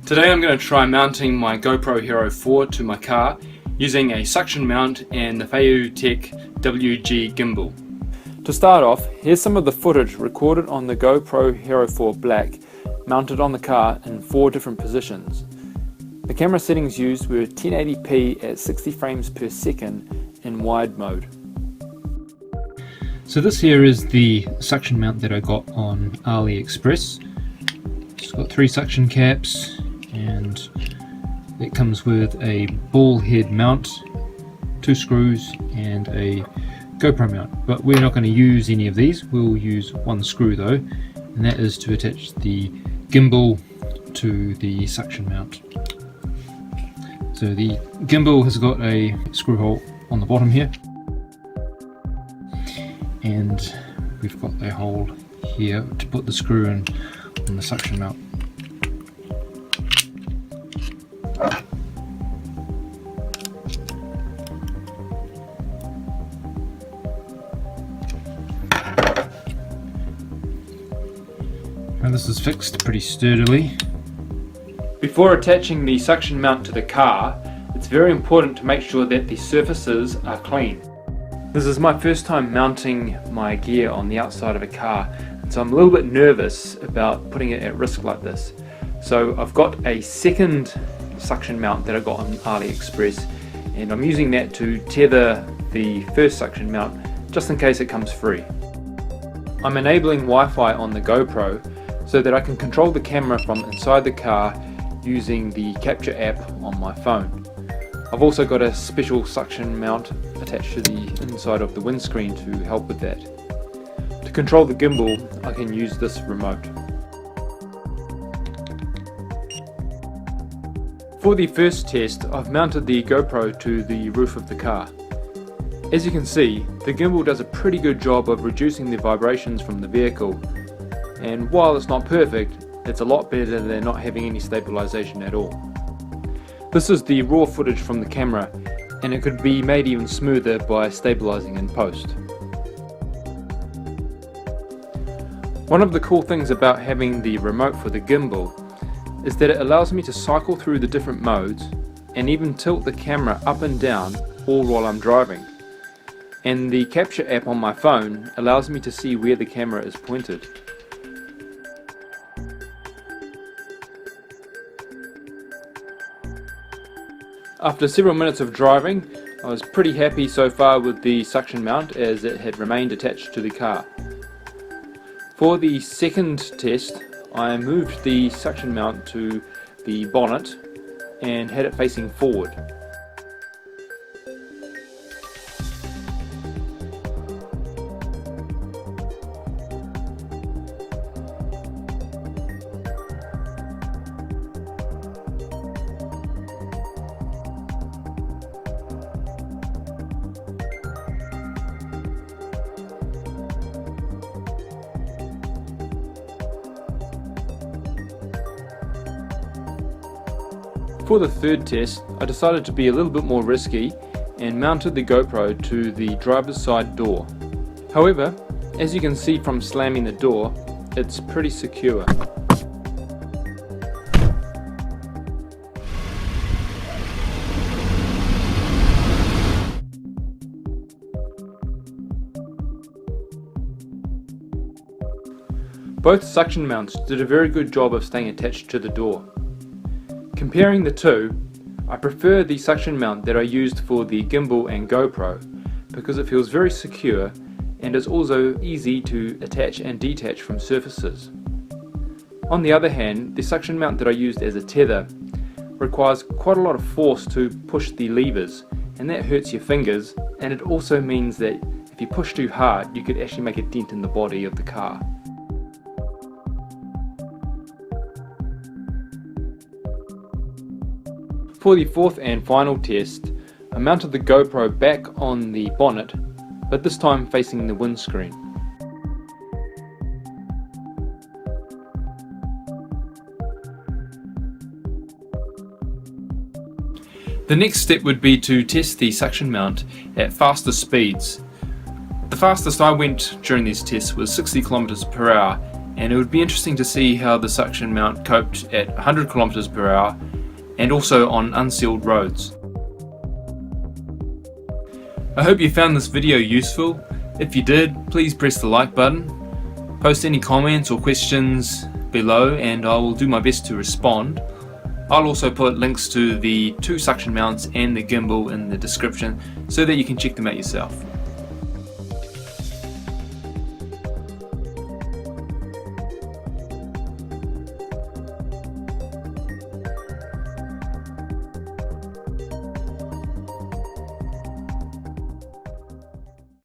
Today I'm going to try mounting my GoPro Hero 4 to my car using a suction mount and the FeiyuTech WG gimbal. To start off, here's some of the footage recorded on the GoPro Hero 4 Black mounted on the car in 4 different positions. The camera settings used were 1080p at 60 frames per second in wide mode. So this here is the suction mount that I got on AliExpress. It's got 3 suction caps and it comes with a ball head mount, 2 screws and a GoPro mount, but we're not going to use any of these. We'll use 1 screw though, and that is to attach the gimbal to the suction mount. So the gimbal has got a screw hole on the bottom here, and we've got a hole here to put the screw in on the suction mount. Now this is fixed pretty sturdily. Before attaching the suction mount to the car, it's very important to make sure that the surfaces are clean. This is my first time mounting my gear on the outside of a car, and so I'm a little bit nervous about putting it at risk like this. So I've got a second suction mount that I got on AliExpress, and I'm using that to tether the first suction mount just in case it comes free. I'm enabling Wi-Fi on the GoPro so that I can control the camera from inside the car using the capture app on my phone. I've also got a special suction mount attached to the inside of the windscreen to help with that. To control the gimbal, I can use this remote. For the first test, I've mounted the GoPro to the roof of the car. As you can see, the gimbal does a pretty good job of reducing the vibrations from the vehicle, and while it's not perfect, it's a lot better than not having any stabilization at all. This is the raw footage from the camera, and it could be made even smoother by stabilizing in post. One of the cool things about having the remote for the gimbal is that it allows me to cycle through the different modes and even tilt the camera up and down all while I'm driving. And the capture app on my phone allows me to see where the camera is pointed. After several minutes of driving, I was pretty happy so far with the suction mount as it had remained attached to the car. For the second test, I moved the suction mount to the bonnet and had it facing forward. For the third test, I decided to be a little bit more risky and mounted the GoPro to the driver's side door. However, as you can see from slamming the door, it's pretty secure. Both suction mounts did a very good job of staying attached to the door. Comparing the two, I prefer the suction mount that I used for the gimbal and GoPro because it feels very secure and is also easy to attach and detach from surfaces. On the other hand, the suction mount that I used as a tether requires quite a lot of force to push the levers, and that hurts your fingers, and it also means that if you push too hard you could actually make a dent in the body of the car. For the fourth and final test, I mounted the GoPro back on the bonnet, but this time facing the windscreen. The next step would be to test the suction mount at faster speeds. The fastest I went during these tests was 60 km per hour, and it would be interesting to see how the suction mount coped at 100 kilometers per hour and also on unsealed roads. I hope you found this video useful. If you did, please press the like button, post any comments or questions below and I will do my best to respond. I'll also put links to the 2 suction mounts and the gimbal in the description so that you can check them out yourself.